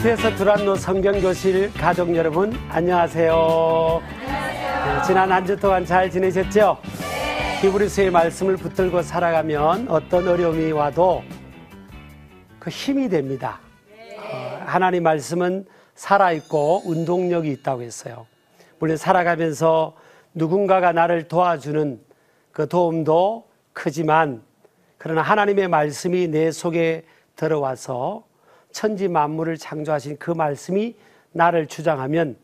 베트에서 두란노 성경교실 가족 여러분, 안녕하세요. 네, 지난 한 주 동안 잘 지내셨죠? 네. 히브리서의 말씀을 붙들고 살아가면 어떤 어려움이 와도 그 힘이 됩니다. 네. 하나님 말씀은 살아있고 운동력이 있다고 했어요. 물론 살아가면서 누군가가 나를 도와주는 그 도움도 크지만, 그러나 하나님의 말씀이 내 속에 들어와서 천지 만물을 창조하신 그 말씀이 나를 주장하면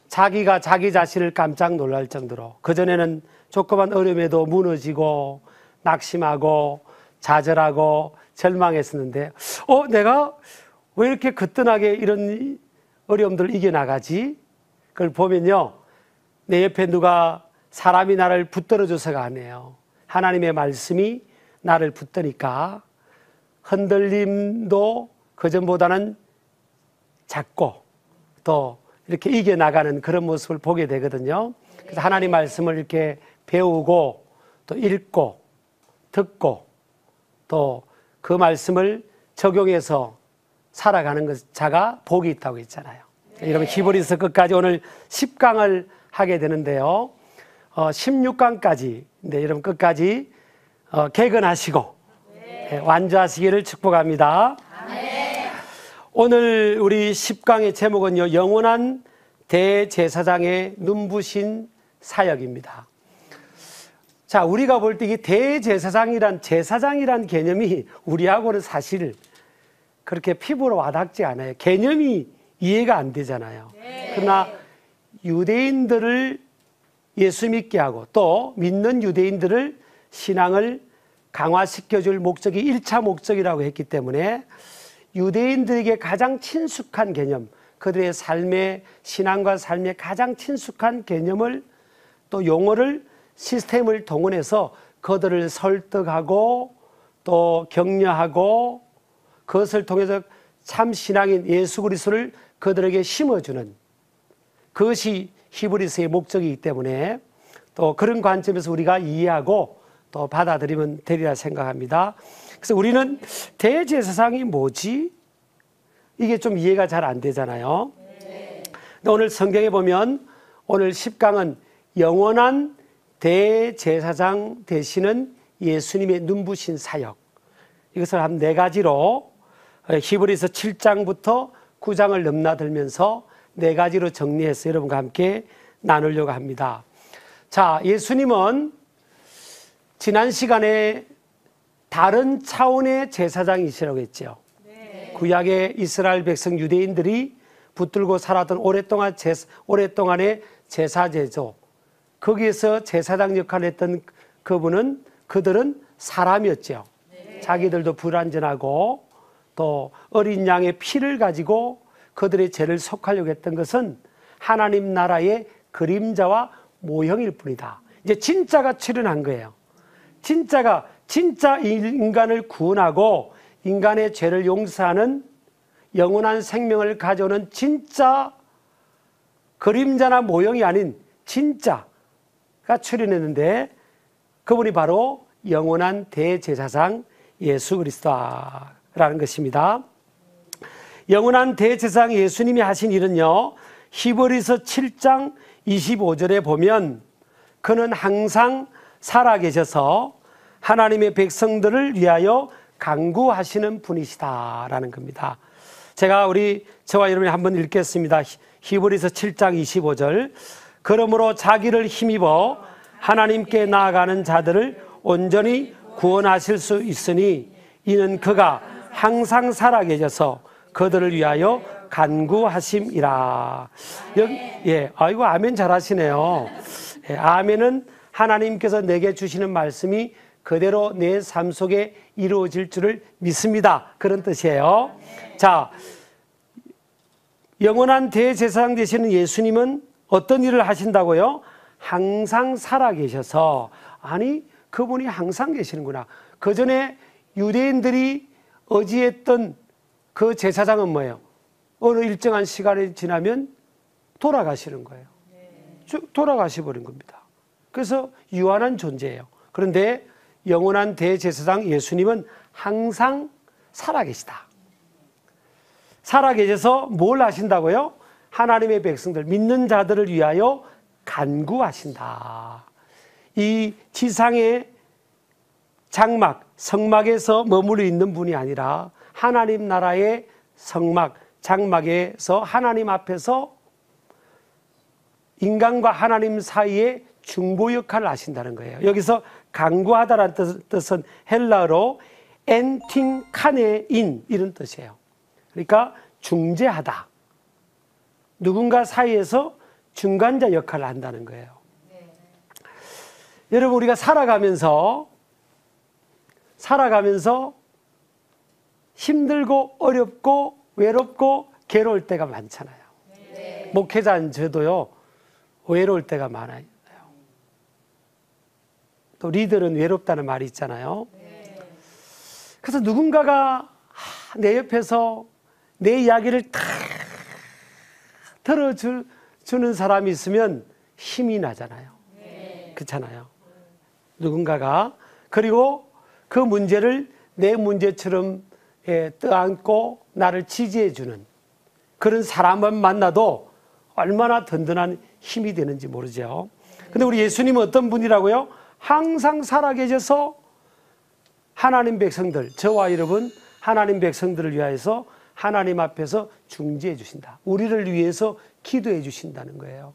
자기가 자기 자신을 깜짝 놀랄 정도로, 그전에는 조그만 어려움에도 무너지고 낙심하고 좌절하고 절망했었는데, 내가 왜 이렇게 거뜬하게 이런 어려움들을 이겨나가지? 그걸 보면요, 내 옆에 누가 사람이 나를 붙들어줘서가 아니에요. 하나님의 말씀이 나를 붙드니까 흔들림도 그전보다는 작고 또 이렇게 이겨나가는 그런 모습을 보게 되거든요. 그래서 하나님 말씀을 이렇게 배우고 또 읽고 듣고 또 그 말씀을 적용해서 살아가는 것 자가 복이 있다고 했잖아요. 여러분, 히브리서 끝까지 오늘 10강을 하게 되는데요. 16강까지, 네, 여러분 끝까지 개근하시고 완주하시기를 축복합니다. 오늘 우리 10강의 제목은요, 영원한 대제사장의 눈부신 사역입니다. 자, 우리가 볼 때 이 제사장이란 개념이 우리하고는 사실 그렇게 피부로 와닿지 않아요. 개념이 이해가 안 되잖아요. 그러나 유대인들을 예수 믿게 하고 또 믿는 유대인들을 신앙을 강화시켜줄 목적이 1차 목적이라고 했기 때문에 유대인들에게 가장 친숙한 개념, 그들의 삶의 신앙과 삶에 가장 친숙한 개념을 또 용어를 시스템을 동원해서 그들을 설득하고 또 격려하고 그것을 통해서 참 신앙인 예수 그리스도를 그들에게 심어주는 그것이 히브리서의 목적이기 때문에 또 그런 관점에서 우리가 이해하고 또 받아들이면 되리라 생각합니다. 그래서 우리는 대제사장이 뭐지? 이게 좀 이해가 잘 안 되잖아요. 근데 오늘 성경에 보면 오늘 10강은 영원한 대제사장 되시는 예수님의 눈부신 사역, 이것을 한 4가지로 히브리서 7장부터 9장을 넘나들면서 4가지로 정리해서 여러분과 함께 나누려고 합니다. 자, 예수님은 지난 시간에 다른 차원의 제사장이시라고 했죠. 네. 구약의 이스라엘 백성 유대인들이 붙들고 살았던 오랫동안의 제사제조, 거기에서 제사장 역할을 했던 그들은 사람이었죠. 네. 자기들도 불완전하고 또 어린 양의 피를 가지고 그들의 죄를 속하려고 했던 것은 하나님 나라의 그림자와 모형일 뿐이다. 이제 진짜가 출현한 거예요. 진짜 인간을 구원하고 인간의 죄를 용서하는 영원한 생명을 가져오는 진짜 그림자나 모형이 아닌 진짜가 출현했는데, 그분이 바로 영원한 대제사장 예수 그리스도라는 것입니다. 영원한 대제사장 예수님이 하신 일은요, 히브리서 7장 25절에 보면 그는 항상 살아계셔서 하나님의 백성들을 위하여 간구하시는 분이시다라는 겁니다. 저와 여러분이 한번 읽겠습니다. 히브리서 7장 25절. 그러므로 자기를 힘입어 하나님께 나아가는 자들을 온전히 구원하실 수 있으니 이는 그가 항상 살아계셔서 그들을 위하여 간구하심이라. 아이고, 아멘 잘하시네요. 아멘은 하나님께서 내게 주시는 말씀이 그대로 내 삶 속에 이루어질 줄을 믿습니다, 그런 뜻이에요. 자, 영원한 대제사장 되시는 예수님은 어떤 일을 하신다고요? 항상 살아계셔서. 아니, 그분이 항상 계시는구나. 그 전에 유대인들이 의지했던 그 제사장은 뭐예요? 어느 일정한 시간이 지나면 돌아가시는 거예요. 돌아가시버린 겁니다. 그래서 유한한 존재예요. 그런데 영원한 대제사장 예수님은 항상 살아계시다. 살아계셔서 뭘 하신다고요? 하나님의 백성들, 믿는 자들을 위하여 간구하신다. 이 지상의 장막, 성막에서 머물러 있는 분이 아니라 하나님 나라의 성막, 장막에서 하나님 앞에서 인간과 하나님 사이에 중보 역할을 하신다는 거예요. 여기서 간구하다라는 뜻은 헬라어로 엔팅카네인 이런 뜻이에요. 그러니까 중재하다. 누군가 사이에서 중간자 역할을 한다는 거예요. 여러분, 우리가 살아가면서 힘들고 어렵고 외롭고 괴로울 때가 많잖아요. 목회자인 저도요, 외로울 때가 많아요. 또 리더는 외롭다는 말이 있잖아요. 그래서 누군가가 내 옆에서 내 이야기를 다 들어주는 사람이 있으면 힘이 나잖아요. 그렇잖아요. 누군가가, 그리고 그 문제를 내 문제처럼 떠안고 나를 지지해주는 그런 사람만 만나도 얼마나 든든한 힘이 되는지 모르죠. 근데 우리 예수님은 어떤 분이라고요? 항상 살아계셔서 하나님 백성들, 저와 여러분 하나님 백성들을 위하여서 하나님 앞에서 중재해 주신다. 우리를 위해서 기도해 주신다는 거예요.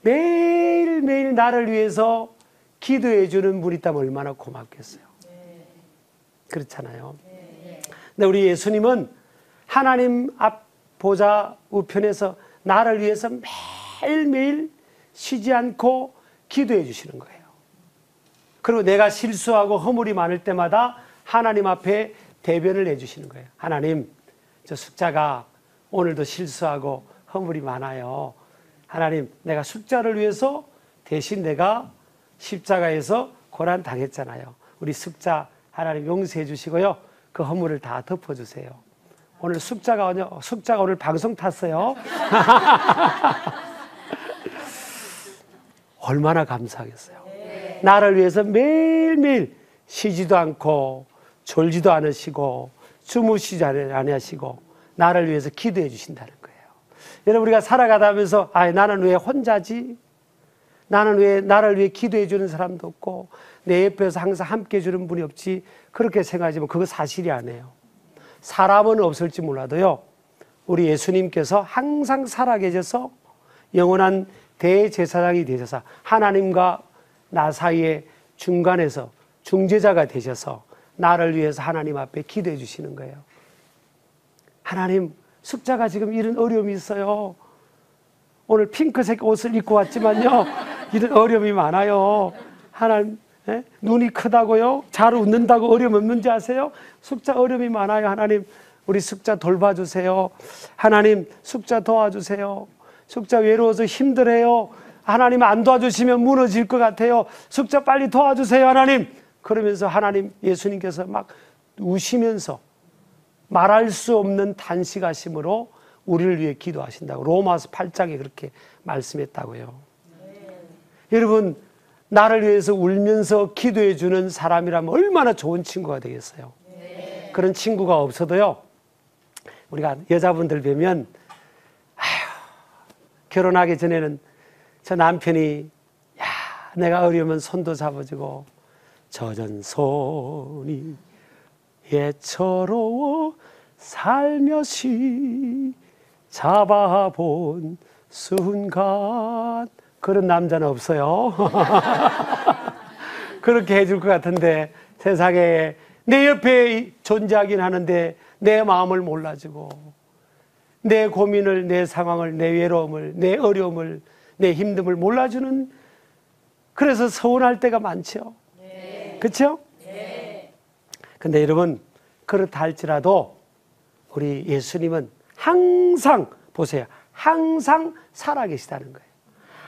매일매일 나를 위해서 기도해 주는 분이 있다면 얼마나 고맙겠어요. 그렇잖아요. 근데 우리 예수님은 하나님 앞 보좌 우편에서 나를 위해서 매일매일 쉬지 않고 기도해 주시는 거예요. 그리고 내가 실수하고 허물이 많을 때마다 하나님 앞에 대변을 해주시는 거예요. 하나님, 저 숙자가 오늘도 실수하고 허물이 많아요. 하나님, 내가 숙자를 위해서 대신 내가 십자가에서 고난 당했잖아요. 우리 숙자 하나님 용서해 주시고요, 그 허물을 다 덮어주세요. 오늘 숙자가 오늘 방송 탔어요. 얼마나 감사하겠어요. 나를 위해서 매일매일 쉬지도 않고 졸지도 않으시고 주무시지 않으시고 나를 위해서 기도해 주신다는 거예요. 여러분, 우리가 살아가다면서 나는 왜 혼자지? 나는 왜 나를 위해 기도해 주는 사람도 없고 내 옆에서 항상 함께 해주는 분이 없지? 그렇게 생각하지만 그거 사실이 아니에요. 사람은 없을지 몰라도요, 우리 예수님께서 항상 살아계셔서 영원한 대제사장이 되셔서 하나님과 나 사이에 중간에서 중재자가 되셔서 나를 위해서 하나님 앞에 기도해 주시는 거예요. 하나님, 숙자가 지금 이런 어려움이 있어요. 오늘 핑크색 옷을 입고 왔지만요, 이런 어려움이 많아요. 하나님, 눈이 크다고요? 잘 웃는다고 어려움 없는지 아세요? 숙자 어려움이 많아요. 하나님, 우리 숙자 돌봐주세요. 하나님, 숙자 도와주세요. 숙자 외로워서 힘들어요. 하나님 안 도와주시면 무너질 것 같아요. 숙자 빨리 도와주세요, 하나님. 그러면서 하나님, 예수님께서 막 우시면서 말할 수 없는 탄식하심으로 우리를 위해 기도하신다고 로마서 8장에 그렇게 말씀했다고요. 여러분, 나를 위해서 울면서 기도해 주는 사람이라면 얼마나 좋은 친구가 되겠어요. 그런 친구가 없어도요, 우리가 여자분들 뵈면 결혼하기 전에는 저 남편이 내가 어려우면 손도 잡아주고 젖은 손이 예처로워 살며시 잡아본 순간, 그런 남자는 없어요. 그렇게 해줄 것 같은데 세상에 내 옆에 존재하긴 하는데 내 마음을 몰라주고 내 고민을, 내 상황을, 내 외로움을, 내 어려움을, 내 힘듦을 몰라주는, 그래서 서운할 때가 많죠. 그렇죠? 근데 여러분, 그렇다 할지라도 우리 예수님은 항상, 보세요, 항상 살아계시다는 거예요.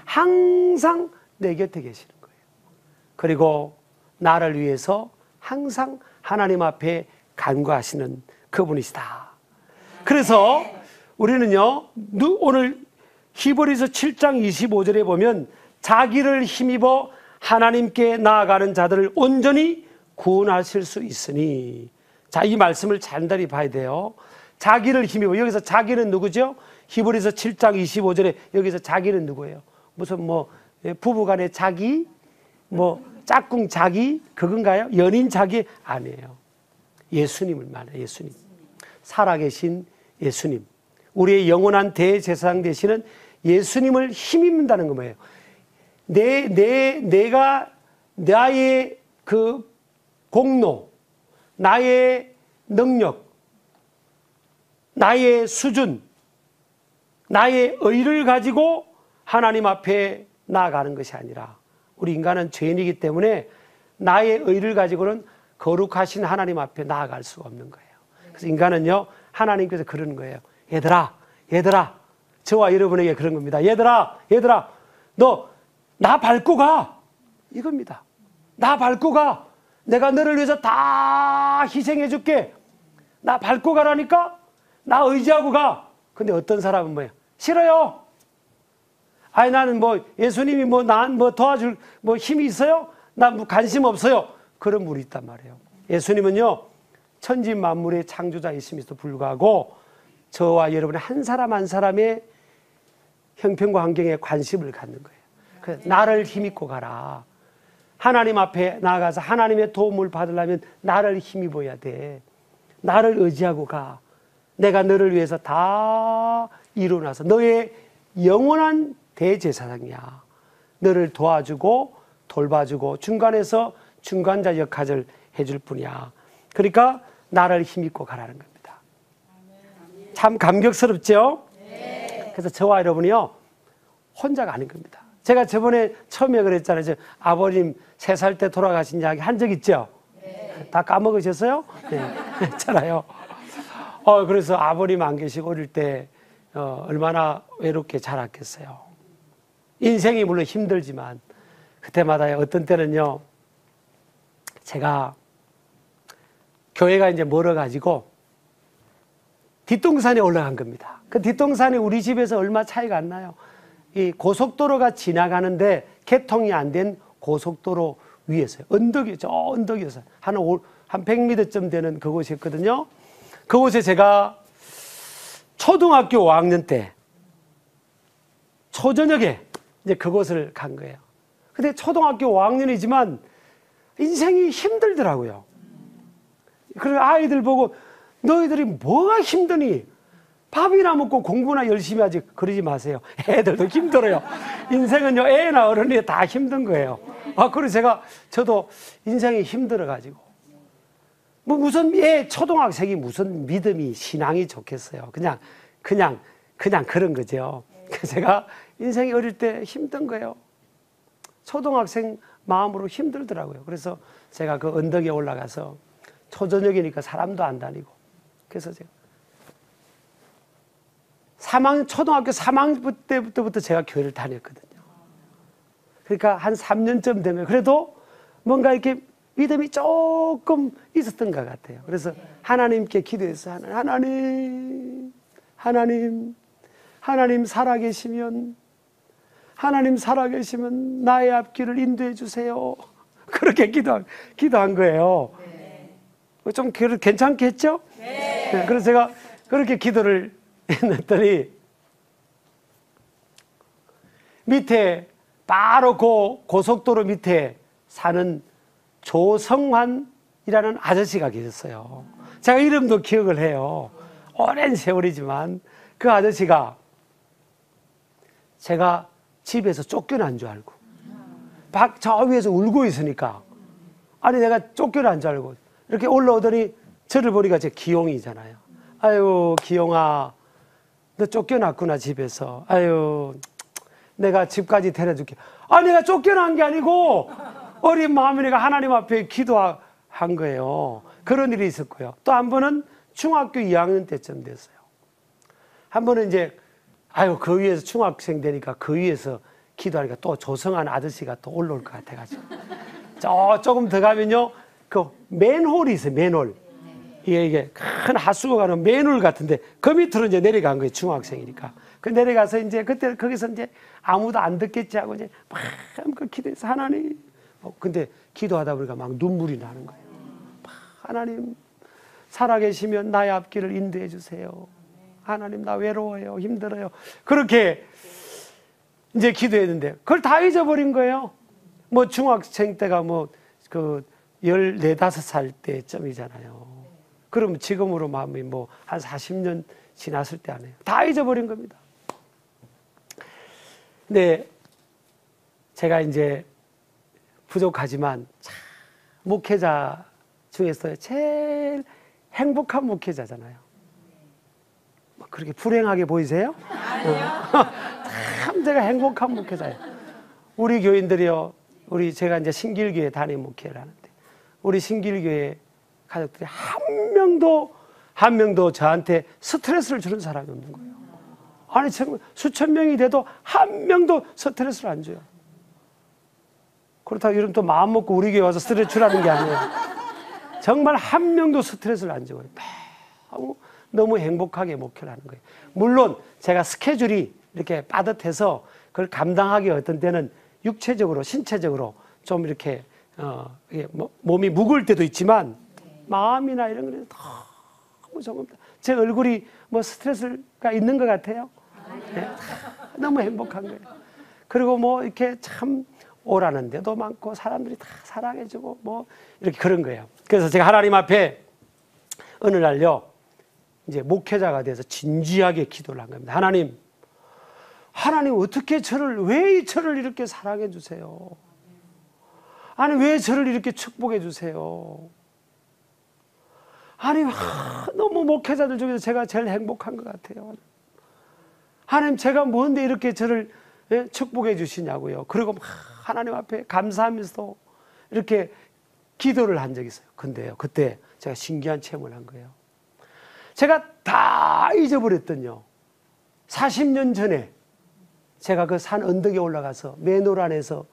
항상 내 곁에 계시는 거예요. 그리고 나를 위해서 항상 하나님 앞에 간구하시는 그분이시다. 그래서 우리는요, 오늘 히브리서 7장 25절에 보면 자기를 힘입어 하나님께 나아가는 자들을 온전히 구원하실 수 있으니, 자, 이 말씀을 잔달히 봐야 돼요. 자기를 힘입어. 여기서 자기는 누구죠? 히브리서 7장 25절에 여기서 자기는 누구예요? 무슨 부부간의 자기, 짝꿍 자기 그건가요? 연인 자기 아니에요. 예수님을 말해요. 예수님. 살아계신 예수님. 우리의 영원한 대제사장 되시는 예수님을 힘입는다는 거예요. 내가 나의 그 공로, 나의 능력, 나의 수준, 나의 의를 가지고 하나님 앞에 나아가는 것이 아니라 우리 인간은 죄인이기 때문에 나의 의를 가지고는 거룩하신 하나님 앞에 나아갈 수가 없는 거예요. 그래서 인간은요, 하나님께서 그러는 거예요. 얘들아, 저와 여러분에게 그런 겁니다. 얘들아, 너 나 밟고 가. 이겁니다. 나 밟고 가. 내가 너를 위해서 다 희생해 줄게. 나 밟고 가라니까? 나 의지하고 가. 근데 어떤 사람은 뭐예요? 싫어요. 아니, 나는 예수님이 난 도와줄 힘이 있어요? 난 관심 없어요. 그런 분이 있단 말이에요. 예수님은요, 천지 만물의 창조자이심에도 불구하고 저와 여러분의 한 사람 한 사람의 형편과 환경에 관심을 갖는 거예요. 그래서 나를 힘입고 가라. 하나님 앞에 나아가서 하나님의 도움을 받으려면 나를 힘입어야 돼. 나를 의지하고 가. 내가 너를 위해서 다 이루어놔서 너의 영원한 대제사장이야. 너를 도와주고 돌봐주고 중간에서 중간자 역할을 해줄 뿐이야. 그러니까 나를 힘입고 가라는 겁니다. 참 감격스럽죠? 그래서 저와 여러분이요, 혼자가 아닌 겁니다. 제가 저번에 처음에 그랬잖아요. 아버님 3살 때 돌아가신 이야기 한 적 있죠? 다 까먹으셨어요? 네. 했잖아요. 그래서 아버님 안 계시고 어릴 때 얼마나 외롭게 자랐겠어요. 인생이 물론 힘들지만 그때마다 어떤 때는요, 제가 교회가 이제 멀어가지고 뒷동산에 올라간 겁니다. 그 뒷동산이 우리 집에서 얼마 차이가 안 나요. 이 고속도로가 지나가는데 개통이 안 된 고속도로 위에서요. 저 언덕이었어요. 한 100m쯤 되는 그곳이었거든요. 그곳에 제가 초등학교 5학년 때 초저녁에 이제 그곳을 간 거예요. 근데 초등학교 5학년이지만 인생이 힘들더라고요. 그래서 아이들 보고 너희들이 뭐가 힘드니? 밥이나 먹고 공부나 열심히 하지. 그러지 마세요. 애들도 힘들어요. 인생은요, 애나 어른이 다 힘든 거예요. 그래서 저도 인생이 힘들어가지고. 무슨 초등학생이 무슨 믿음이, 신앙이 좋겠어요. 그냥 그런 거죠. 제가 인생이 어릴 때 힘든 거예요. 초등학생 마음으로 힘들더라고요. 그래서 제가 그 언덕에 올라가서 초저녁이니까 사람도 안 다니고. 그래서 제가 초등학교 3학년 때부터 제가 교회를 다녔거든요. 그러니까 한 3년쯤 되면 그래도 뭔가 이렇게 믿음이 조금 있었던 것 같아요. 그래서 하나님께 기도해서 하나님 살아계시면 나의 앞길을 인도해 주세요. 그렇게 기도한 거예요. 좀 괜찮겠죠? 네. 그래서 제가 그렇게 기도를 했더니 밑에 바로 그 고속도로 밑에 사는 조성환이라는 아저씨가 계셨어요. 제가 이름도 기억을 해요. 오랜 세월이지만 그 아저씨가 제가 집에서 쫓겨난 줄 알고 저 위에서 울고 있으니까 아니 내가 쫓겨난 줄 알고 이렇게 올라오더니 저를 보니까 제 기용이잖아요. 아유 기용아 너 쫓겨났구나 집에서. 아유 내가 집까지 데려줄게. 내가 쫓겨난 게 아니고 어린 마음이니까 하나님 앞에 기도한 거예요. 그런 일이 있었고요. 또 한 번은 중학교 2학년 때쯤 됐어요. 한 번은 이제 그 위에서 중학생 되니까 그 위에서 기도하니까 또 조성한 아저씨가 또 올라올 것 같아가지고 조금 더 가면요 그 맨홀이 있어요. 맨홀. 이게 큰 하수구 가는 맨홀 같은데 그 밑으로 이제 내려간 거예요. 중학생이니까. 그 내려가서 이제 그때 거기서 이제 아무도 안 듣겠지 하고 이제 막 기도해서 하나님. 근데 기도하다 보니까 막 눈물이 나는 거예요. 하나님 살아계시면 나의 앞길을 인도해 주세요. 하나님, 나 외로워요, 힘들어요. 그렇게 이제 기도했는데 그걸 다 잊어버린 거예요. 뭐 중학생 때가 뭐 그 14, 15살 때쯤이잖아요. 그럼 지금으로 마음이 뭐 한 40년 지났을 때 아니에요. 다 잊어버린 겁니다. 근데 제가 이제 부족하지만 참 목회자 중에서 제일 행복한 목회자잖아요. 그렇게 불행하게 보이세요? 참 제가 행복한 목회자예요. 우리 교인들이요, 제가 이제 신길교회 담임 목회를 하는데, 우리 신길교회 가족들이 한 명도 저한테 스트레스를 주는 사람이 없는 거예요. 아니, 수천 명이 돼도 한 명도 스트레스를 안 줘요. 그렇다고 이러면 또 마음 먹고 우리 교회 와서 스트레스 주라는 게 아니에요. 정말 한 명도 스트레스를 안 줘요. 너무 행복하게 목회를 하는 거예요. 물론 제가 스케줄이 이렇게 빠듯해서 그걸 감당하기 어떤 때는 육체적으로, 신체적으로 좀 이렇게 몸이 무거울 때도 있지만 마음이나 이런 거는 너무 좋습니다. 제 얼굴이 뭐 스트레스가 있는 것 같아요. 네. 너무 행복한 거예요. 그리고 뭐 이렇게 참 오라는 데도 많고 사람들이 다 사랑해주고 뭐 이렇게 그런 거예요. 그래서 제가 하나님 앞에 어느 날요, 이제 목회자가 돼서 진지하게 기도를 한 겁니다. 하나님 어떻게 왜 저를 이렇게 사랑해 주세요? 아니, 왜 저를 이렇게 축복해 주세요? 아니, 너무 목회자들 중에서 제가 제일 행복한 것 같아요. 하나님, 제가 뭔데 이렇게 저를 축복해 주시냐고요. 그리고 하나님 앞에 감사하면서 이렇게 기도를 한 적이 있어요. 근데요, 그때 제가 신기한 체험을 한 거예요. 제가 다 잊어버렸더니요, 40년 전에 제가 그 산 언덕에 올라가서 맨홀 안에서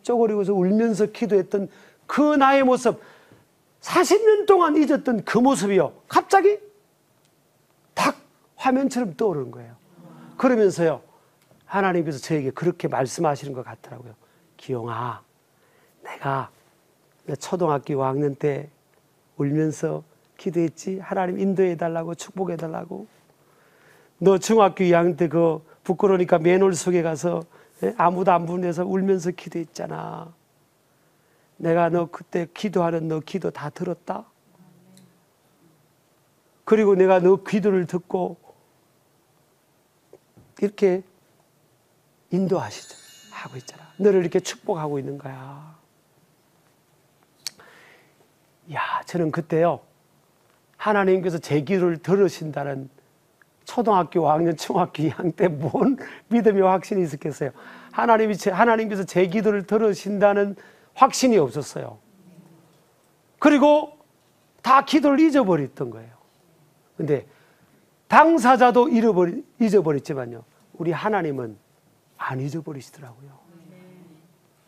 쪼그리고서 울면서 기도했던 그 나의 모습, 40년 동안 잊었던 그 모습이요, 갑자기 탁 화면처럼 떠오르는 거예요. 그러면서요, 하나님께서 저에게 그렇게 말씀하시는 것 같더라고요. 기용아, 내가 초등학교 5학년 때 울면서 기도했지? 하나님 인도해달라고, 축복해달라고. 너 중학교 2학년 때 그 부끄러우니까 맨홀 속에 가서 아무도 안 보는 데서 울면서 기도했잖아. 내가 너 그때 기도하는 너 기도 다 들었다. 그리고 내가 너 기도를 듣고 이렇게 인도하시죠. 하고 있잖아. 너를 이렇게 축복하고 있는 거야. 야, 저는 그때요, 하나님께서 제 기도를 들으신다는 초등학교 5학년, 중학교 2학년 때 뭔 믿음의 확신이 있었겠어요. 하나님께서 제 기도를 들으신다는 확신이 없었어요. 그리고 다 기도를 잊어버렸던 거예요. 근데 당사자도 잊어버렸지만요, 우리 하나님은 안 잊어버리시더라고요.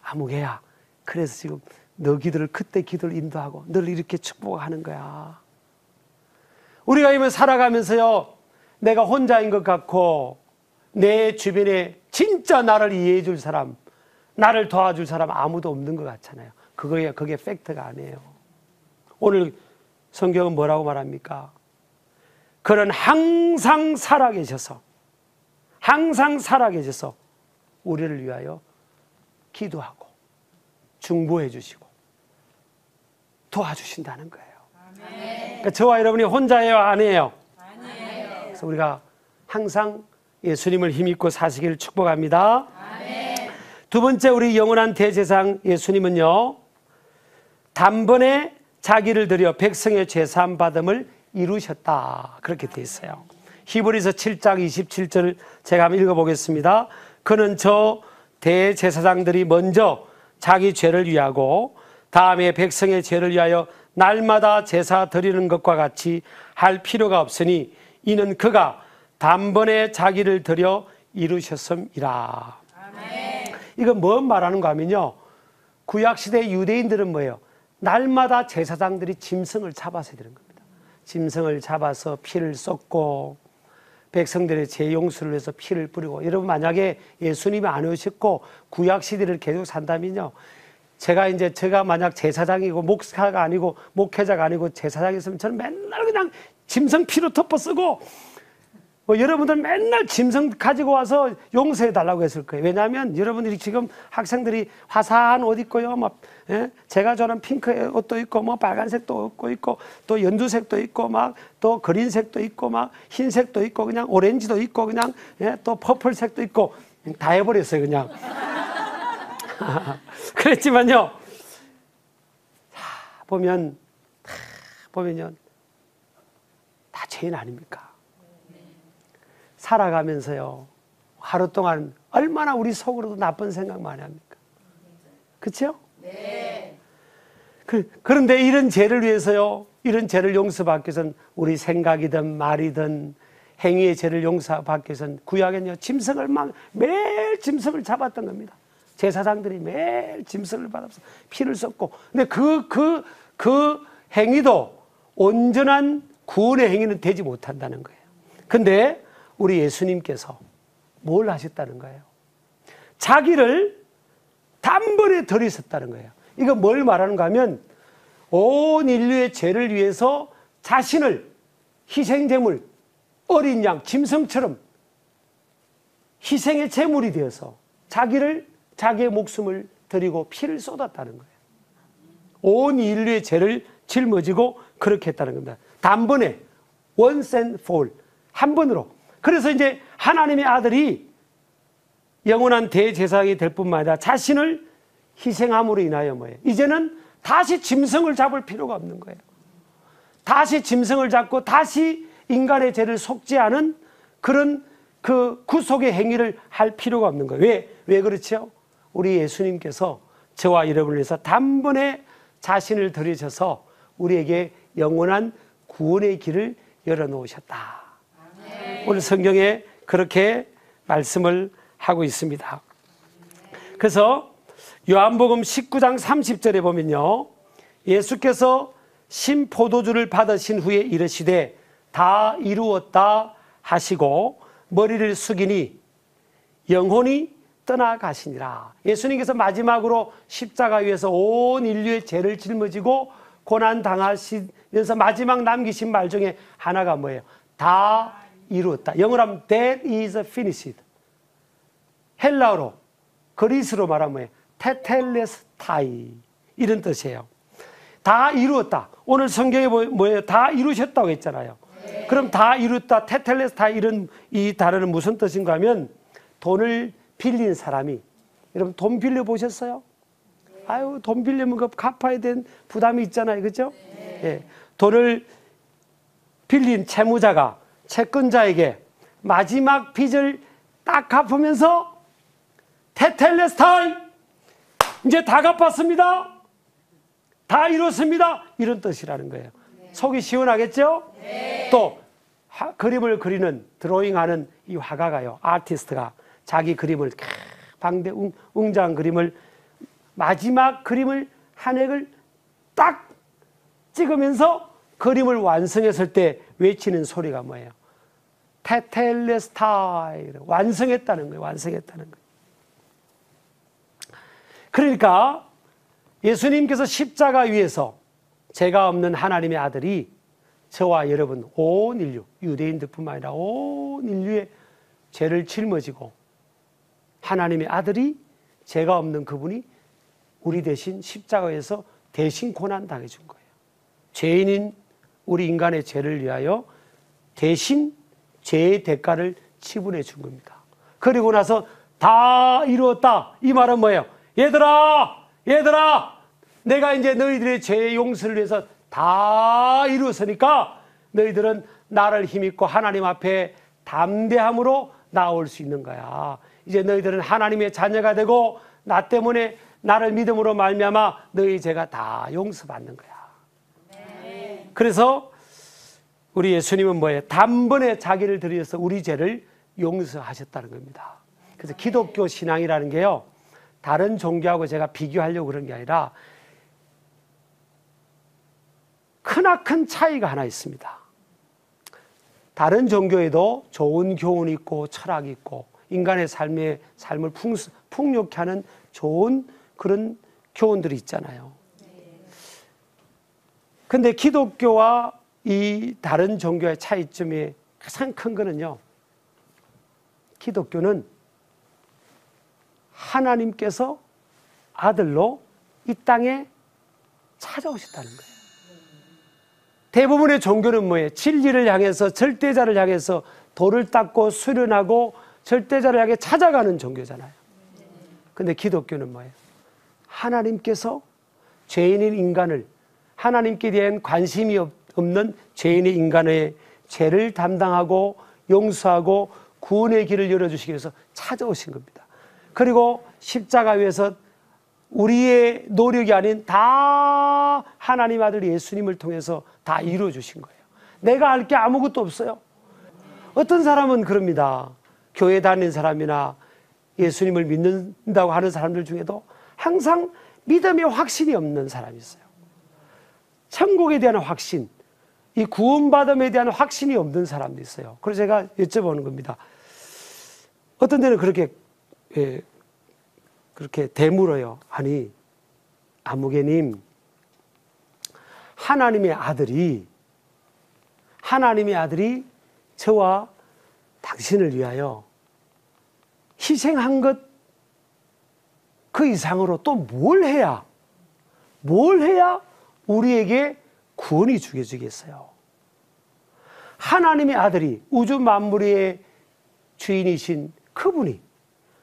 아무개야, 그래서 지금 너 기도를, 그때 기도를 인도하고 너를 이렇게 축복하는 거야. 우리가 이번 살아가면서요, 내가 혼자인 것 같고 내 주변에 진짜 나를 이해해 줄 사람, 나를 도와줄 사람 아무도 없는 것 같잖아요. 그게 팩트가 아니에요. 오늘 성경은 뭐라고 말합니까? 그는 항상 살아계셔서 우리를 위하여 기도하고 중보해 주시고 도와주신다는 거예요. 그러니까 저와 여러분이 혼자예요, 아니에요? 그래서 우리가 항상 예수님을 힘입고 사시기를 축복합니다. 아멘. 두 번째, 우리 영원한 대제사장 예수님은요, 단번에 자기를 드려 백성의 죄사함 받음을 이루셨다, 그렇게 되어 있어요. 히브리서 7장 27절 제가 한번 읽어보겠습니다. 그는 저 대제사장들이 먼저 자기 죄를 위하고 다음에 백성의 죄를 위하여 날마다 제사 드리는 것과 같이 할 필요가 없으니 이는 그가 단번에 자기를 드려 이루셨음이라. 아멘. 이건 뭐 말하는가 하면요, 구약시대 유대인들은 뭐예요? 날마다 제사장들이 짐승을 잡아서 드리는 겁니다. 짐승을 잡아서 피를 쏟고 백성들의 죄 용서를 위해서 피를 뿌리고. 여러분, 만약에 예수님이 안 오셨고 구약시대를 계속 산다면요, 제가 만약 제사장이고 목사가 아니고 목회자가 아니고 제사장이었으면 저는 맨날 그냥 짐승 피로 덮어 쓰고 여러분들 맨날 짐승 가지고 와서 용서해 달라고 했을 거예요. 왜냐하면 여러분들이 지금 학생들이 화사한 옷 입고요, 막 제가 저런 핑크 옷도 있고, 뭐 빨간색도 입고 또 연두색도 있고, 막 또 그린색도 있고, 막 흰색도 있고, 그냥 오렌지도 있고, 그냥 또 퍼플색도 있고 다 해버렸어요, 그냥. 그랬지만요, 보면요, 다 죄인 아닙니까? 살아가면서요, 하루 동안 얼마나 우리 속으로도 나쁜 생각 많이 합니까? 그렇죠? 네. 그런데 이런 죄를 위해서요, 이런 죄를 용서받기 위해서는 우리 생각이든 말이든 행위의 죄를 용서받기 위해서는 구약에는요, 짐승을 매일 짐승을 잡았던 겁니다. 제사장들이 매일 짐승을 받아서 피를 쏟고, 근데 그 행위도 온전한 구원의 행위는 되지 못한다는 거예요. 근데 우리 예수님께서 뭘 하셨다는 거예요? 자기를 단번에 들이셨다는 거예요. 이거 뭘 말하는가 하면 온 인류의 죄를 위해서 자신을 희생제물, 어린 양, 짐승처럼 희생의 제물이 되어서 자기의 목숨을 드리고 피를 쏟았다는 거예요. 온 인류의 죄를 짊어지고 그렇게 했다는 겁니다. 단번에 once and for all, 한 번으로. 그래서 이제 하나님의 아들이 영원한 대제사장이 될 뿐만 아니라 자신을 희생함으로 인하여 뭐예요? 이제는 다시 짐승을 잡을 필요가 없는 거예요. 다시 짐승을 잡고 다시 인간의 죄를 속죄하는 그런 그 구속의 행위를 할 필요가 없는 거예요. 왜 그렇죠? 우리 예수님께서 저와 여러분을 위해서 단번에 자신을 들이셔서 우리에게 영원한 구원의 길을 열어놓으셨다. 오늘 성경에 그렇게 말씀을 하고 있습니다. 그래서 요한복음 19장 30절에 보면요, 예수께서 신포도주를 받으신 후에 이르시되 다 이루었다 하시고 머리를 숙이니 영혼이 떠나가시니라. 예수님께서 마지막으로 십자가 위에서 온 인류의 죄를 짊어지고 고난 당하시면서 마지막 남기신 말 중에 하나가 뭐예요? 다 이루었다. 영어로 하면 that is finished. 헬라어로, 그리스로 말하면 뭐예요? 테텔레스타이, 이런 뜻이에요. 다 이루었다. 오늘 성경에 뭐예요? 다 이루셨다고 했잖아요. 네. 그럼 다 이루었다, 테텔레스타이, 이런 이 단어는 무슨 뜻인가 하면 돈을 빌린 사람이, 여러분 돈 빌려 보셨어요? 네. 아유, 돈 빌리면 그 갚아야 되는 부담이 있잖아요, 그렇죠? 네. 예. 돈을 빌린 채무자가 채권자에게 마지막 빚을 딱 갚으면서 테텔레스타이, 이제 다 갚았습니다, 다 이뤘습니다, 이런 뜻이라는 거예요. 네. 속이 시원하겠죠? 네. 또 그림을 그리는, 드로잉하는 이 화가가요, 아티스트가 자기 그림을 방대 웅장한 그림을, 마지막 그림을 한 획을 딱 찍으면서 그림을 완성했을 때 외치는 소리가 뭐예요? 테텔레스타이, 완성했다는 거예요. 완성했다는 거예요. 그러니까 예수님께서 십자가 위에서 죄가 없는 하나님의 아들이 저와 여러분 온 인류, 유대인들뿐만 아니라 온 인류의 죄를 짊어지고, 하나님의 아들이 죄가 없는 그분이 우리 대신 십자가에서 대신 고난 당해준 거예요. 죄인인 우리 인간의 죄를 위하여 대신 죄의 대가를 치분해 준 겁니다. 그리고 나서 다 이루었다, 이 말은 뭐예요? 얘들아 내가 이제 너희들의 죄의 용서를 위해서 다 이루었으니까 너희들은 나를 힘입고 하나님 앞에 담대함으로 나올 수 있는 거야. 이제 너희들은 하나님의 자녀가 되고 나 때문에, 나를 믿음으로 말미암아 너희 죄가 다 용서받는 거야. 네. 그래서 우리 예수님은 뭐예요? 단번에 자기를 들여서 우리 죄를 용서하셨다는 겁니다. 그래서 기독교 신앙이라는 게요, 다른 종교하고 제가 비교하려고 그런 게 아니라 크나큰 차이가 하나 있습니다. 다른 종교에도 좋은 교훈이 있고 철학이 있고 인간의 삶을 풍요케 하는 좋은 그런 교훈들이 있잖아요. 근데 기독교와 이 다른 종교의 차이점이 가장 큰 거는요, 기독교는 하나님께서 아들로 이 땅에 찾아오셨다는 거예요. 대부분의 종교는 뭐예요? 진리를 향해서, 절대자를 향해서 돌을 닦고 수련하고 절대자를 향해 찾아가는 종교잖아요. 근데 기독교는 뭐예요? 하나님께서 죄인인 인간을, 하나님께 대한 관심이 없는 죄인의 인간의 죄를 담당하고 용서하고 구원의 길을 열어주시기 위해서 찾아오신 겁니다. 그리고 십자가 위에서 우리의 노력이 아닌 다 하나님 아들 예수님을 통해서 다 이루어주신 거예요. 내가 할 게 아무것도 없어요. 어떤 사람은 그럽니다. 교회 다니는 사람이나 예수님을 믿는다고 하는 사람들 중에도 항상 믿음의 확신이 없는 사람이 있어요. 천국에 대한 확신, 이 구원받음에 대한 확신이 없는 사람도 있어요. 그래서 제가 여쭤보는 겁니다. 어떤 데는 그렇게 되물어요. 아니, 아무개님, 하나님의 아들이 저와 당신을 위하여 희생한 것 그 이상으로 또 뭘 해야 우리에게 구원이 주어지겠어요? 하나님의 아들이 우주 만물의 주인이신 그분이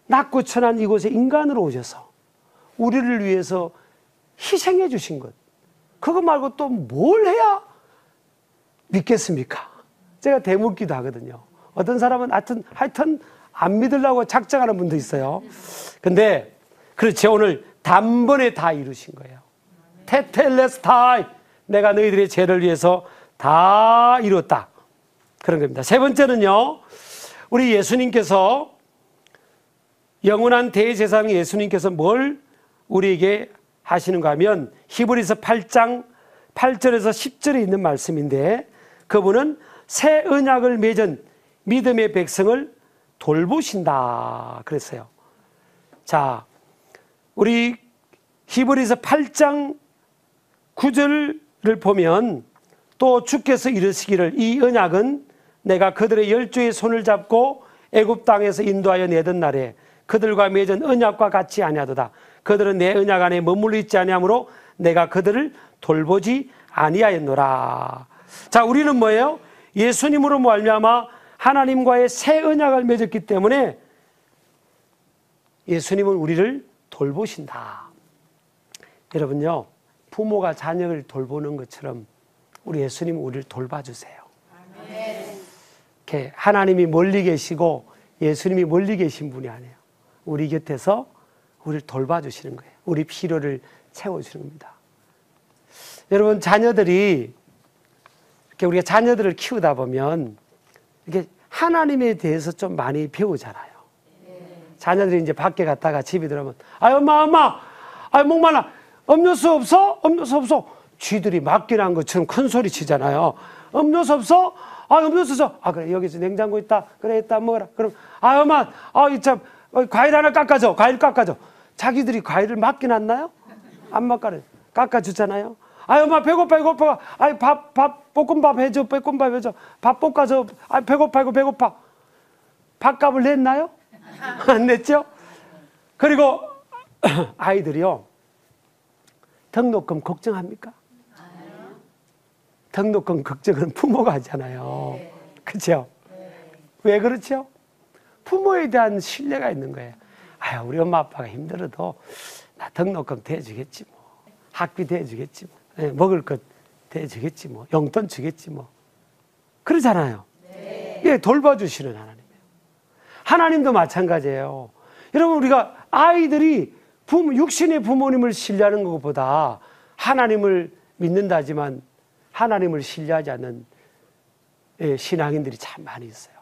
낮고 천한 이곳에 인간으로 오셔서 우리를 위해서 희생해 주신 것, 그거 말고 또 뭘 해야 믿겠습니까? 제가 대묻기도 하거든요. 어떤 사람은 하여튼 안 믿으려고 작정하는 분도 있어요. 근데 그렇지, 오늘 단번에 다 이루신 거예요. 테텔레스타이, 내가 너희들의 죄를 위해서 다 이뤘다, 그런 겁니다. 세 번째는요, 우리 예수님께서, 영원한 대제사장 예수님께서 뭘 우리에게 하시는가 하면 히브리서 8장 8절에서 10절에 있는 말씀인데, 그분은 새 언약을 맺은 믿음의 백성을 돌보신다 그랬어요. 자, 우리 히브리서 8장 9절을 보면, 또 주께서 이르시기를 이 언약은 내가 그들의 열조의 손을 잡고 애굽 땅에서 인도하여 내던 날에 그들과 맺은 언약과 같이 아니하도다. 그들은 내 언약 안에 머물러 있지 아니하므로 내가 그들을 돌보지 아니하였노라. 자, 우리는 뭐예요? 예수님으로 말미암아 하나님과의 새 언약을 맺었기 때문에 예수님은 우리를 돌보신다. 여러분요, 부모가 자녀를 돌보는 것처럼 우리 예수님은 우리를 돌봐주세요. 이렇게 하나님이 멀리 계시고 예수님이 멀리 계신 분이 아니에요. 우리 곁에서 우리를 돌봐주시는 거예요. 우리 필요를 채워주는 겁니다. 여러분, 자녀들이 이렇게 우리가 자녀들을 키우다 보면 이렇게 하나님에 대해서 좀 많이 배우잖아요. 자녀들이 이제 밖에 갔다가 집에 들어오면, 엄마, 목말라, 음료수 없어? 쥐들이 맡겨놓은 것처럼 큰 소리 치잖아요. 음료수 없어? 음료수 줘. 그래, 여기서 냉장고 있다. 그래, 일단 먹어라. 그럼, 엄마, 과일 하나 깎아줘. 과일 깎아줘. 자기들이 과일을 맡겨놨나요? 안 맡겨요. 깎아주잖아요. 엄마, 배고파. 볶음밥 해줘. 밥 볶아줘. 배고파. 밥값을 냈나요? 안 냈죠? 그리고 아이들이요, 등록금 걱정합니까? 등록금 걱정은 부모가 하잖아요. 그렇죠? 왜 그렇죠? 부모에 대한 신뢰가 있는 거예요. 우리 엄마 아빠가 힘들어도 나 등록금 대주겠지 뭐, 학비 대주겠지 뭐, 먹을 것 대주겠지 뭐, 용돈 주겠지 뭐, 그러잖아요. 예, 돌봐주시는 하나님이에요. 하나님도 마찬가지예요. 여러분, 우리가 아이들이 육신의 부모님을 신뢰하는 것보다 하나님을 믿는다지만 하나님을 신뢰하지 않는 신앙인들이 참 많이 있어요.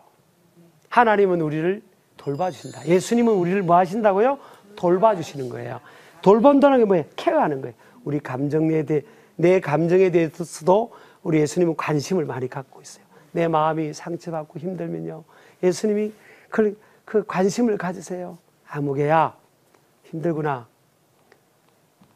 하나님은 우리를 돌봐주신다. 예수님은 우리를 뭐 하신다고요? 돌봐주시는 거예요. 돌본다는 게 뭐예요? 케어하는 거예요. 우리 내 감정에 대해서도 우리 예수님은 관심을 많이 갖고 있어요. 내 마음이 상처받고 힘들면요, 예수님이 그 관심을 가지세요. 아무개야, 힘들구나.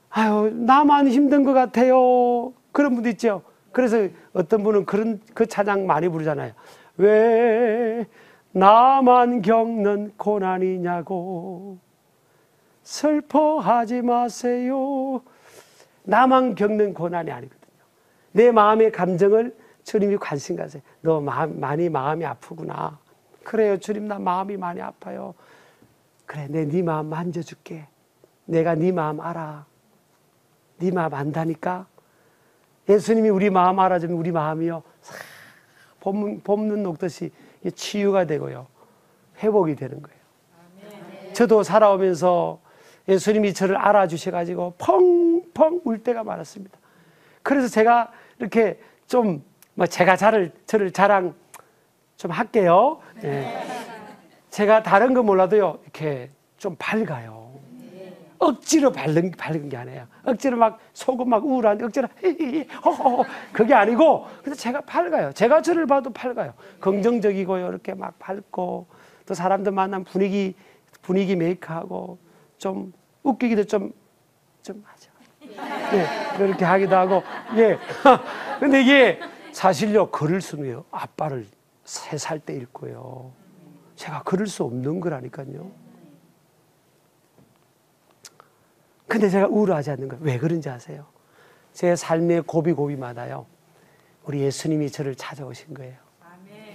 아유, 나만 힘든 것 같아요. 그런 분도 있죠. 그래서 어떤 분은 그 찬양 많이 부르잖아요. 왜 나만 겪는 고난이냐고 슬퍼하지 마세요. 나만 겪는 고난이 아니거든요. 내 마음의 감정을 주님이 관심 가세요. 너 많이 마음이 아프구나. 그래요, 주님, 나 마음이 많이 아파요. 그래, 네 마음 만져줄게. 내가 네 마음 알아. 네 마음 안다니까. 예수님이 우리 마음 알아주면 우리 마음이요, 봄눈 녹듯이 치유가 되고요, 회복이 되는 거예요. 아멘. 저도 살아오면서 예수님이 저를 알아주셔가지고 펑펑 울 때가 많았습니다. 그래서 제가 이렇게 좀 제가 저를 자랑 좀 할게요. 예. 제가 다른 거 몰라도요, 이렇게 좀 밝아요. 억지로 밝은 게 아니에요. 억지로 막 속은 막 우울한데 억지로 그게 아니고, 근데 제가 밝아요. 제가 저를 봐도 밝아요. 긍정적이고요, 이렇게 막 밝고, 또 사람들 만나면 분위기 메이크하고 좀 웃기기도 좀 하죠. 예, 그렇게 하기도 하고, 예. 근데 이게 사실요, 걸을 수는요, 아빠를 3살 때 읽고요, 제가 걸을 수 없는 거라니까요. 근데 제가 우울하지 않는 거예요. 왜 그런지 아세요? 제 삶의 고비고비마다요, 우리 예수님이 저를 찾아오신 거예요.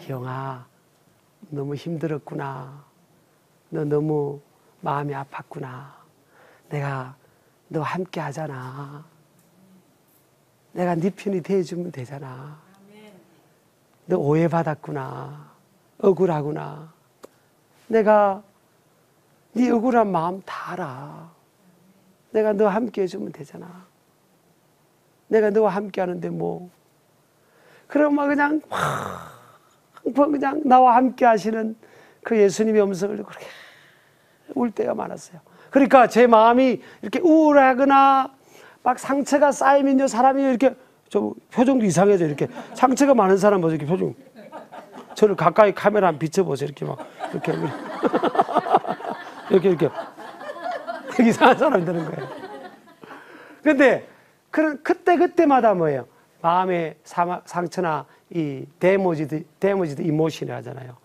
기영아, 너무 힘들었구나. 너 너무 마음이 아팠구나. 내가 너와 함께 하잖아. 내가 네 편이 돼주면 되잖아. 너 오해받았구나. 억울하구나. 내가 네 억울한 마음 다 알아. 내가 너와 함께 해주면 되잖아. 내가 너와 함께 하는데 뭐. 그럼 막 그냥 나와 함께 하시는 그 예수님의 음성을 그렇게 울 때가 많았어요. 그러니까 제 마음이 이렇게 우울하거나 막 상처가 쌓이면요, 사람이 이렇게 좀 표정도 이상해져. 이렇게 상처가 많은 사람 보세요. 이렇게 표정. 저를 가까이 카메라 한번 비춰보세요. 이렇게 막 이렇게 이상한 사람이 되는 거예요. 근데 그때마다 뭐예요? 마음의 상처나 이 데모지드 이모션이 하잖아요.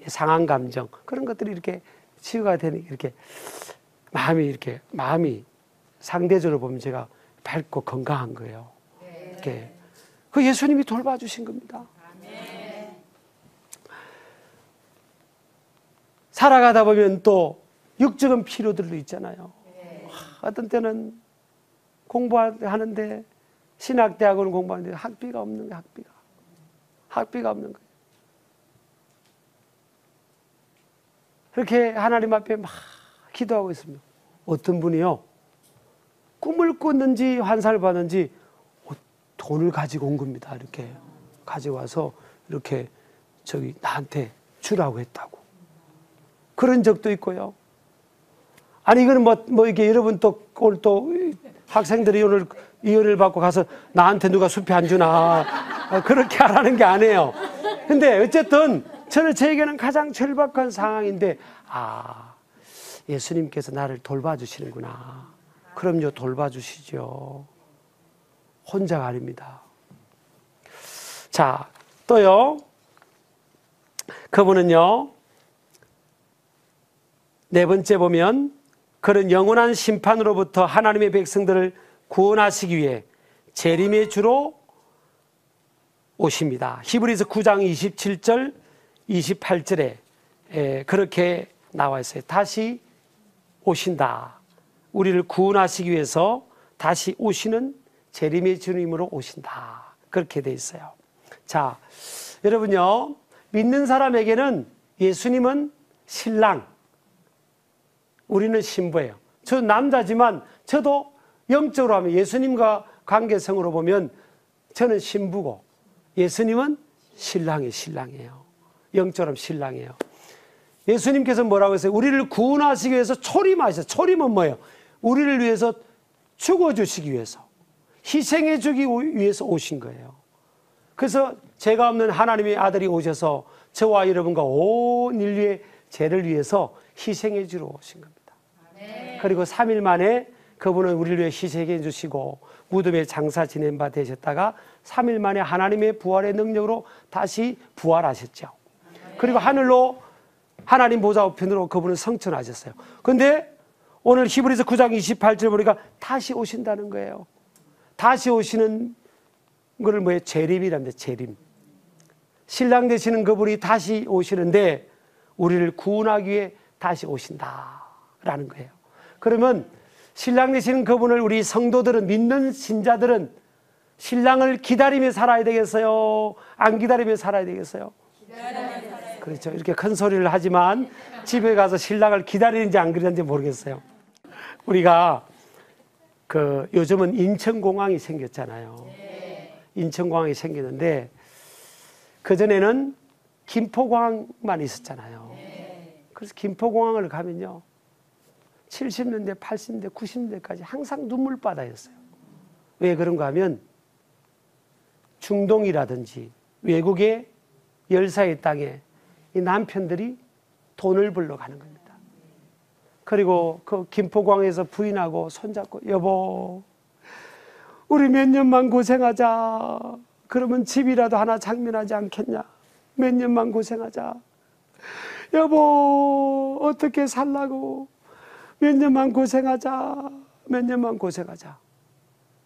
상한 감정, 그런 것들이 이렇게 치유가 되는, 이렇게 마음이 상대적으로 보면 제가 밝고 건강한 거예요. 이렇게 그 예수님이 돌봐주신 겁니다. 살아가다 보면 또 육적인 필요들도 있잖아요. 어떤 때는 공부하는데, 신학대학원 공부하는데 학비가 없는 거예요. 학비가 없는 거예요. 그렇게 하나님 앞에 막 기도하고 있습니다. 어떤 분이요, 꿈을 꿨는지 환상을 봤는지 돈을 가지고 온 겁니다. 이렇게 가지고 와서 이렇게 나한테 주라고 했다고. 그런 적도 있고요. 아니, 이거는 이게 여러분 오늘 또 학생들이 오늘 이혼을 받고 가서 나한테 누가 수표 안 주나, 그렇게 하라는 게 아니에요. 근데 어쨌든 저에게는 가장 절박한 상황인데, 예수님께서 나를 돌봐주시는구나. 그럼요, 돌봐주시죠. 혼자가 아닙니다. 자, 또요, 그분은요, 네 번째 보면, 그런 영원한 심판으로부터 하나님의 백성들을 구원하시기 위해 재림의 주로 오십니다. 히브리서 9장 27절, 28절에 그렇게 나와 있어요. 다시 오신다. 우리를 구원하시기 위해서 다시 오시는 재림의 주님으로 오신다. 그렇게 돼 있어요. 자, 여러분요, 믿는 사람에게는 예수님은 신랑, 우리는 신부예요. 저 남자지만 저도 영적으로 하면, 예수님과 관계성으로 보면 저는 신부고 예수님은 신랑이에요. 영적으로 하면 신랑이에요. 예수님께서 뭐라고 했어요? 우리를 구원하시기 위해서 초림하셨어요. 초림은 뭐예요? 우리를 위해서 죽어주시기 위해서, 희생해 주기 위해서 오신 거예요. 그래서 죄가 없는 하나님의 아들이 오셔서 저와 여러분과 온 인류의 죄를 위해서 희생해 주러 오신 겁니다. 그리고 3일 만에 그분은 우리를 위해 희생해 주시고 무덤에 장사 지낸 바 되셨다가 3일 만에 하나님의 부활의 능력으로 다시 부활하셨죠. 그리고 하늘로 하나님 보좌 우편으로 그분은 성천하셨어요. 그런데 오늘 히브리서 9장 28절 보니까 다시 오신다는 거예요. 다시 오시는 거를 뭐예요? 재림이랍니다. 재림. 신랑 되시는 그분이 다시 오시는데 우리를 구원하기 위해 다시 오신다라는 거예요. 그러면 신랑 되시는 그분을 우리 성도들은, 믿는 신자들은 신랑을 기다리며 살아야 되겠어요? 안 기다리며 살아야 되겠어요? 그렇죠. 이렇게 큰 소리를 하지만 집에 가서 신랑을 기다리는지 안 기다리는지 모르겠어요. 우리가 요즘은 인천공항이 생겼잖아요. 인천공항이 생기는데 그전에는 김포공항만 있었잖아요. 그래서 김포공항을 가면요, 70년대, 80년대, 90년대까지 항상 눈물바다였어요. 왜 그런가 하면 중동이라든지 외국의 열사의 땅에 이 남편들이 돈을 벌러 가는 겁니다. 그리고 그 김포공항에서 부인하고 손잡고, 여보, 우리 몇 년만 고생하자. 그러면 집이라도 하나 장만하지 않겠냐? 몇 년만 고생하자. 여보, 어떻게 살라고? 몇 년만 고생하자. 몇 년만 고생하자.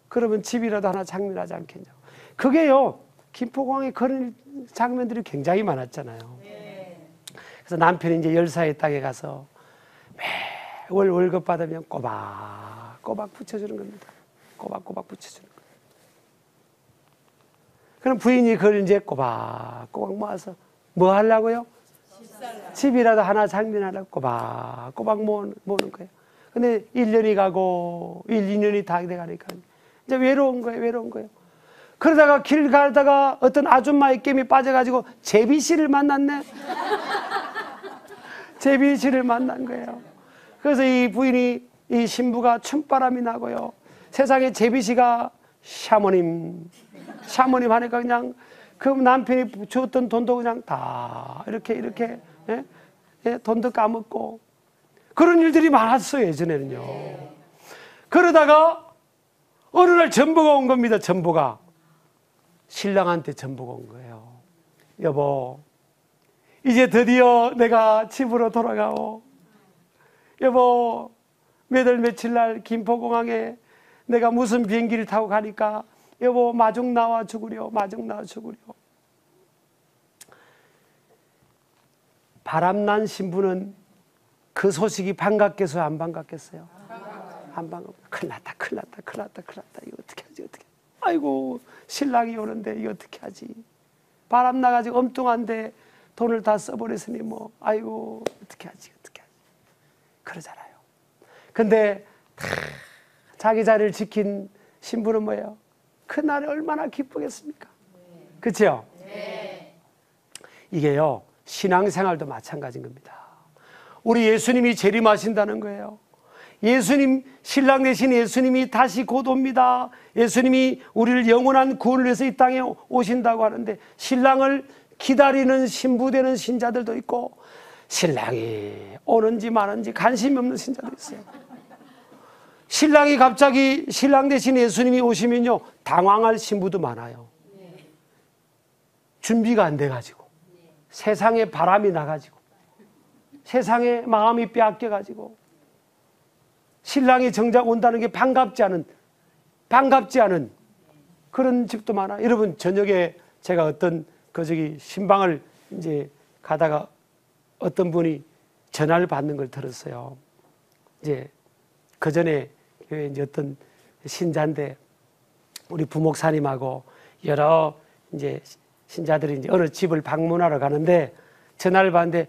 그러면 집이라도 하나 장만하지 않겠냐? 그게요, 김포공항에 그런 장면들이 굉장히 많았잖아요. 그래서 남편이 이제 열사의 땅에 가서 매월 월급 받으면 꼬박꼬박 붙여주는 겁니다. 꼬박꼬박 붙여주는 거예요. 그럼 부인이 그걸 이제 꼬박꼬박 모아서 뭐 하려고요? 집이라도 하나 장만하려고 꼬박꼬박 모으는 거예요. 근데 1년이 가고 2년이 다 돼가니까 이제 외로운 거예요. 그러다가 길 가다가 어떤 아줌마의 깸이 빠져가지고 제비씨를 만났네. 제비씨를 만난 거예요. 그래서 이 부인이, 이 신부가 춤바람이 나고요, 세상에 제비씨가 샤머님 하니까 그냥 그 남편이 주었던 돈도 그냥 다 이렇게 돈도 까먹고 그런 일들이 많았어요, 예전에는요. 그러다가 어느 날 전보가 온 겁니다. 전보가 신랑한테 전보가 온 거예요. 여보, 이제 드디어 내가 집으로 돌아가오. 여보, 며칠 날 김포공항에 내가 무슨 비행기를 타고 가니까 여보, 마중 나와 죽으려. 바람난 신부는 그 소식이 반갑겠어요, 안 반갑겠어요? 안 반갑. 큰일 났다. 이거 어떻게 하지? 아이고, 신랑이 오는데 이거 어떻게 하지? 바람 나가지고 엉뚱한데 돈을 다 써버렸으니 뭐, 아이고, 어떻게 하지? 그러잖아요. 근데 자기 자리를 지킨 신부는 뭐예요? 그날이 얼마나 기쁘겠습니까? 그렇죠? 이게요, 신앙생활도 마찬가지인 겁니다. 우리 예수님이 재림하신다는 거예요. 예수님, 신랑 되신 예수님이 다시 곧 옵니다. 예수님이 우리를 영원한 구원을 위해서 이 땅에 오신다고 하는데, 신랑을 기다리는 신부되는 신자들도 있고 신랑이 오는지 마는지 관심이 없는 신자도 있어요. 신랑이 갑자기, 신랑 대신 예수님이 오시면요, 당황할 신부도 많아요. 준비가 안 돼가지고, 세상에 바람이 나가지고, 세상에 마음이 빼앗겨가지고, 신랑이 정작 온다는 게 반갑지 않은 그런 집도 많아요. 여러분, 저녁에 제가 어떤 신방을 이제 가다가 어떤 분이 전화를 받는 걸 들었어요. 이제 그 전에 교회 이제 어떤 신자인데 우리 부목사님하고 여러 이제 신자들이 이제 어느 집을 방문하러 가는데 전화를 받는데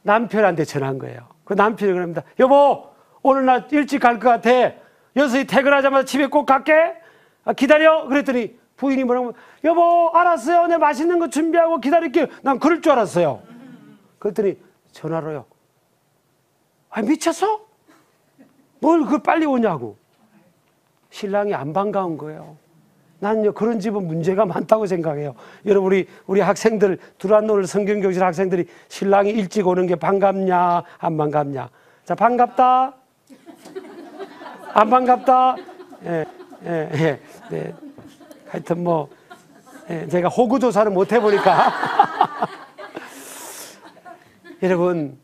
남편한테 전화한 거예요. 그 남편이 그럽니다. 여보, 오늘 나 일찍 갈 것 같아. 6시 퇴근하자마자 집에 꼭 갈게. 기다려. 그랬더니 부인이 뭐라고, 여보, 알았어요. 내가 맛있는 거 준비하고 기다릴게요. 난 그럴 줄 알았어요. 그랬더니 전화로요. 미쳤어? 뭘 그걸 빨리 오냐고. 신랑이 안 반가운 거예요. 난요, 그런 집은 문제가 많다고 생각해요. 여러분, 우리 학생들, 두란노를 성경교실 학생들이 신랑이 일찍 오는 게 반갑냐, 안 반갑냐? 자, 반갑다. 안 반갑다. 예, 예, 예, 네. 하여튼 뭐 제가 호구 조사를 못 해보니까 여러분,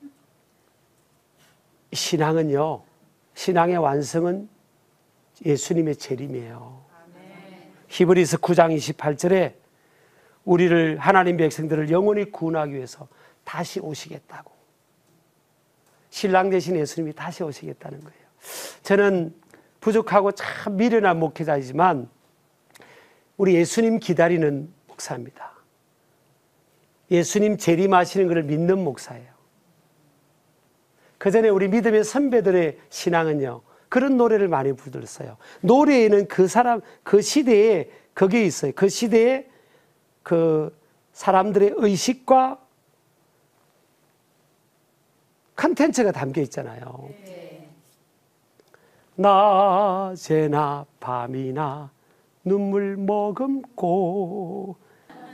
신앙은요, 신앙의 완성은 예수님의 재림이에요. 히브리서 9장 28절에 우리를, 하나님 백성들을 영원히 구원하기 위해서 다시 오시겠다고, 신랑 되신 예수님이 다시 오시겠다는 거예요. 저는 부족하고 참 미련한 목회자이지만 우리 예수님 기다리는 목사입니다. 예수님 재림하시는 것을 믿는 목사예요. 그 전에 우리 믿음의 선배들의 신앙은요, 그런 노래를 많이 부르셨어요. 노래에는 그 사람, 그 시대에 그게 있어요. 그 시대에 그 사람들의 의식과 컨텐츠가 담겨 있잖아요. 낮에나 밤이나 눈물 머금고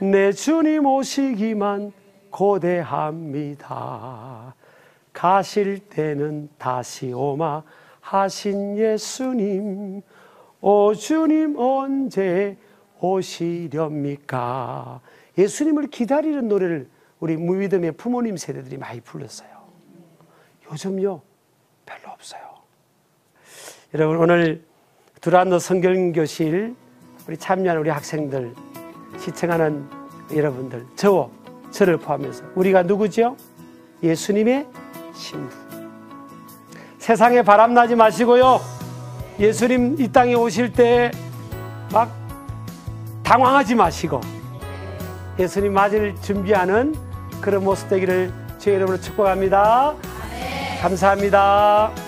내 주님 오시기만 고대합니다. 가실 때는 다시 오마 하신 예수님, 오 주님 언제 오시렵니까? 예수님을 기다리는 노래를 우리 무믿음의 부모님 세대들이 많이 불렀어요. 요즘요 별로 없어요. 여러분, 오늘 두란노 성경교실 우리 참여하는 우리 학생들, 시청하는 여러분들, 저를 포함해서 우리가 누구죠? 예수님의 신부. 세상에 바람나지 마시고요, 예수님 이 땅에 오실 때 막 당황하지 마시고 예수님 맞을 준비하는 그런 모습 되기를 주의 이름으로 축복합니다. 감사합니다.